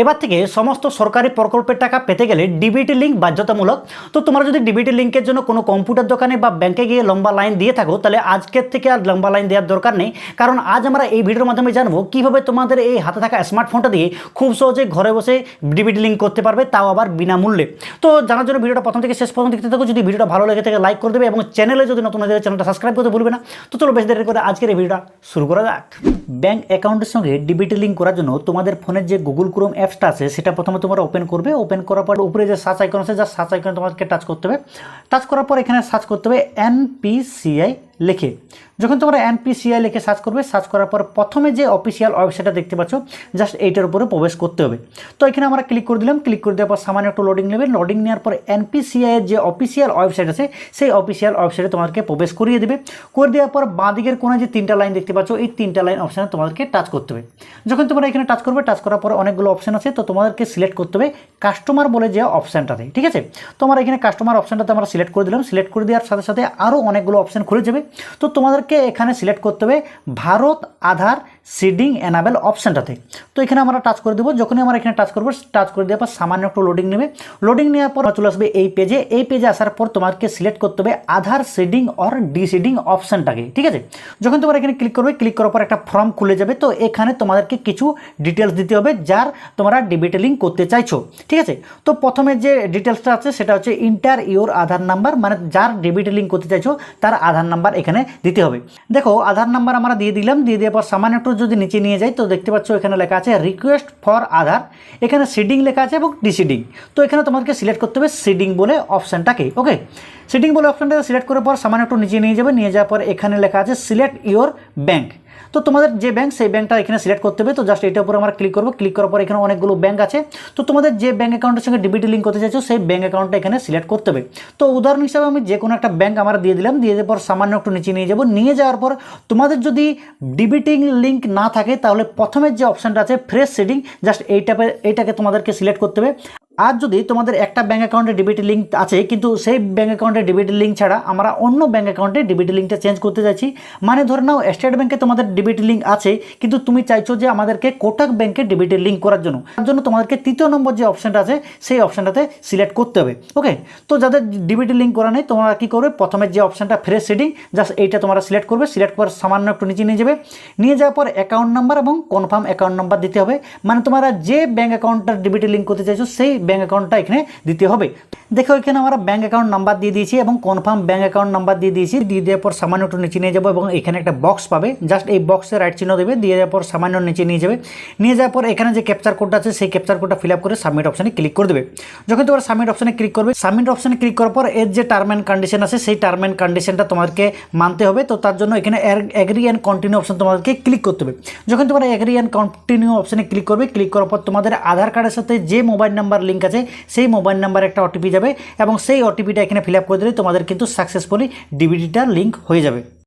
এবার থেকে সমস্ত সরকারি প্রকল্পের টাকা পেতে গেলে ডিবিটি লিঙ্ক বাধ্যতামূলক। তো তোমরা যদি ডিবিটি লিঙ্কের জন্য কোনো কম্পিউটার দোকানে বা ব্যাংকে গিয়ে লম্বা লাইন দিয়ে থাকো, তাহলে আজকের থেকে আর লম্বা লাইন দেওয়ার দরকার নেই। কারণ আজ আমরা এই ভিডিওর মাধ্যমে জানবো কীভাবে তোমাদের এই হাতে থাকা স্মার্টফোনটা দিয়ে খুব সহজে ঘরে বসে ডিবিটি লিঙ্ক করতে পারবে, তাও আবার বিনামূল্যে। তো জানার জন্য ভিডিওটা প্রথম থেকে শেষ পর্যন্ত দেখতে থাকো। যদি ভিডিওটা ভালো লেগে থাকে লাইক করে দেবে এবং চ্যানেলে যদি নতুন হয়ে চ্যানেলটা সাবস্ক্রাইব করতে ভুলবে না। তো চলো বেশি দেরি করে আজকের এই ভিডিওটা শুরু করা যাক। ব্যাংক অ্যাকাউন্টের সঙ্গে ডিবিটি লিঙ্ক করার জন্য তোমাদের ফোনের যে গুগল ক্রোম অ্যাপসটা আছে সেটা প্রথমে তোমরা ওপেন করবে। ওপেন করার পর উপরে যে সার্চ আইকন আছে, যা সার্চ আইকনে তোমাদেরকে টাচ করতে হবে। টাচ করার পর এখানে সার্চ করতে হবে এনপিসিআই লিখে। যখন তোমরা এনপিসিআই লিখে সার্চ করবে, সার্চ করার পর প্রথমে যে অফিসিয়াল ওয়েবসাইটটা দেখতে পাচ্ছ, জাস্ট এইটার উপরে প্রবেশ করতে হবে। তো এখানে আমরা ক্লিক করে দিলাম। ক্লিক করে দেওয়ার পর সামান্য একটু লোডিং নেবে। লোডিং নেওয়ার পর এনপিসিআই এর যে অফিসিয়াল ওয়েবসাইট আছে সেই অফিসিয়াল ওয়েবসাইটে তোমাদেরকে প্রবেশ করিয়ে দেবে। করে দেওয়ার পর বাঁ দিকের কোণে যে তিনটা লাইন দেখতে পাচ্ছ, এই তিনটা লাইন অপশানে তোমাদেরকে টাচ করতে হবে। যখন তোমরা এখানে টাচ করবে, টাচ করার পর অনেকগুলো অপশান আছে, তো তোমাদেরকে সিলেক্ট করতে হবে কাস্টমার বলে যে অপশানটাতে। ঠিক আছে, তোমার এখানে কাস্টমার অপশানটাতে আমরা সিলেক্ট করে দিলাম। সিলেক্ট করে দেওয়ার সাথে সাথে আরও অনেকগুলো অপশান খুলে যাবে। তো তোমাদেরকে এখানে সিলেক্ট করতে হবে ভারত আধার সিডিং এনাবেল অপশানটাতে। তো এখানে আমরা টাচ করে দেবো। যখনই আমরা এখানে টাচ করবো, টাচ করে দেওয়ার পর সামান্য একটু লোডিং নেবে। লোডিং নেওয়ার পর চলে আসবে এই পেজে। এই পেজে আসার পর তোমাকে সিলেক্ট করতে হবে আধার সিডিং অর ডিসিডিং অপশানটাকে। ঠিক আছে, যখন তোমরা এখানে ক্লিক করবে, ক্লিক করার পর একটা ফর্ম খুলে যাবে। তো এখানে তোমাদেরকে কিছু ডিটেলস দিতে হবে যার তোমরা ডিবিটি লিঙ্ক করতে চাইছো। ঠিক আছে, তো প্রথমে যে ডিটেলসটা আছে সেটা হচ্ছে ইন্টার ইওর আধার নাম্বার, মানে যার ডিবিটি লিঙ্ক করতে চাইছো তার আধার নাম্বার এখানে দিতে হবে। দেখো আধার নাম্বার আমরা দিয়ে দিলাম। দিয়ে দেওয়ার পর সামান্য একটু যদি নিচে নিয়ে যাই, তো দেখতে পাচ্ছ এখানে লেখা আছে রিকোয়েস্ট ফর আধার। এখানে সিডিং লেখা আছে এবং ডিসিডিং। তো এখানে তোমাদেরকে সিলেক্ট করতে হবে সিডিং বলে অপশানটাকে। ওকে, সিডিং বলে অপশানটাকে সিলেক্ট করার পর সামান্য একটু নিচে নিয়ে যাবে। নিয়ে যাওয়ার পর এখানে লেখা আছে সিলেক্ট ইওর ব্যাঙ্ক। তো তোমাদের যে ব্যাঙ্ক সেই ব্যাঙ্কটা এখানে সিলেক্ট করতে হবে। তো জাস্ট এটার উপরে আমরা ক্লিক করবো। ক্লিক করার পর এখানে অনেকগুলো ব্যাঙ্ক আছে। তো তোমাদের যে ব্যাঙ্ক অ্যাকাউন্টের সঙ্গে ডিবিটি লিঙ্ক করতে চাইছো সেই ব্যাঙ্ক অ্যাকাউন্টটা এখানে সিলেক্ট করতে হবে। তো উদাহরণ হিসাবে আমি যে কোনো একটা ব্যাঙ্ক আমরা দিয়ে দিলাম। দিয়ে দেওয়ার পর সামান্য একটু নিচে নিয়ে যাবো। নিয়ে যাওয়ার পর তোমাদের যদি ডিবিটি লিঙ্ক না থাকে তাহলে প্রথমের যে অপশানটা আছে ফ্রেশ সিডিং, জাস্ট এইটাকে তোমাদেরকে সিলেক্ট করতে হবে। আর যদি তোমাদের একটা ব্যাঙ্ক অ্যাকাউন্টে ডিবিটি লিঙ্ক আছে কিন্তু সেই ব্যাঙ্ক অ্যাকাউন্টে ডিবিটি লিঙ্ক ছাড়া আমরা অন্য ব্যাঙ্ক অ্যাকাউন্টে ডিবিটি লিঙ্কটা চেঞ্জ করতে চাইছি, মানে ধরে নাও স্টেট ব্যাঙ্কে তোমাদের ডিবিটি লিঙ্ক আছে কিন্তু তুমি চাইছো যে আমাদেরকে কোটাক ব্যাঙ্কে ডিবিটি লিঙ্ক করার জন্য, তার জন্য তোমাদেরকে তৃতীয় নম্বর যে অপশানটা আছে সেই অপশানটাতে সিলেক্ট করতে হবে। ওকে, তো যাদের ডিবিটি লিঙ্ক করা নেই তোমরা কী করবে, প্রথমের যে অপশানটা ফ্রেশ সিডিং, জাস্ট এইটা তোমরা সিলেক্ট করবে। সিলেক্ট করার সামান্য একটু নিচে নিয়ে যাবে। নিয়ে যাওয়ার পর অ্যাকাউন্ট নাম্বার এবং কনফার্ম অ্যাকাউন্ট নাম্বার দিতে হবে, মানে তোমরা যে ব্যাঙ্ক অ্যাকাউন্টটা ডিবিটি লিঙ্ক করতে চাইছো সেই ব্যাঙ্ক অ্যাকাউন্টটা এখানে দিতে হবে। দেখো এখানে আমরা ব্যাঙ্ক অ্যাকাউন্ট নাম্বার দিয়ে দিয়েছি এবং কনফার্ম ব্যাঙ্ক অ্যাকাউন্ট নাম্বার দিয়ে দিয়েছি। দিয়ে দেওয়ার পর সামান্য একটু নিচে নিয়ে যাবো এবং এখানে একটা বক্স পাবে, জাস্ট এই বক্সে রাইট চিহ্ন দেবে। দিয়ে দেওয়ার পর সামান্য নিচে নিয়ে যাবে। নিয়ে যাওয়ার পর এখানে যে ক্যাপচার কোডটা আছে সেই ক্যাপচার কোডটা ফিল আপ করে সাবমিট অপশানে ক্লিক করে দেবে। যখন তোমরা সাবমিট অপশানে ক্লিক করবে, সাবমিট অপশানে ক্লিক করার পর এর যে টার্ম অ্যান্ড কন্ডিশন আছে সেই টার্ম অ্যান্ড কন্ডিশনটা তোমাদেরকে মানতে হবে। তো তার জন্য এখানে এগ্রি অ্যান্ড কন্টিনিউ অপশান তোমাদেরকে ক্লিক করতে হবে। যখন তোমরা এগ্রি অ্যান্ড কন্টিনিউ অপশানে ক্লিক করবে, ক্লিক করার পর তোমাদের আধার কার্ডের সাথে যে মোবাইল নাম্বার লিঙ্ক আছে সেই মোবাইল নাম্বারে একটা ওটিপি যাবে এবং সেই ওটিপিটা এখানে ফিল আপ করে দিলে তোমাদের কিন্তু সাকসেসফুলি ডিবিটিটা লিঙ্ক হয়ে যাবে।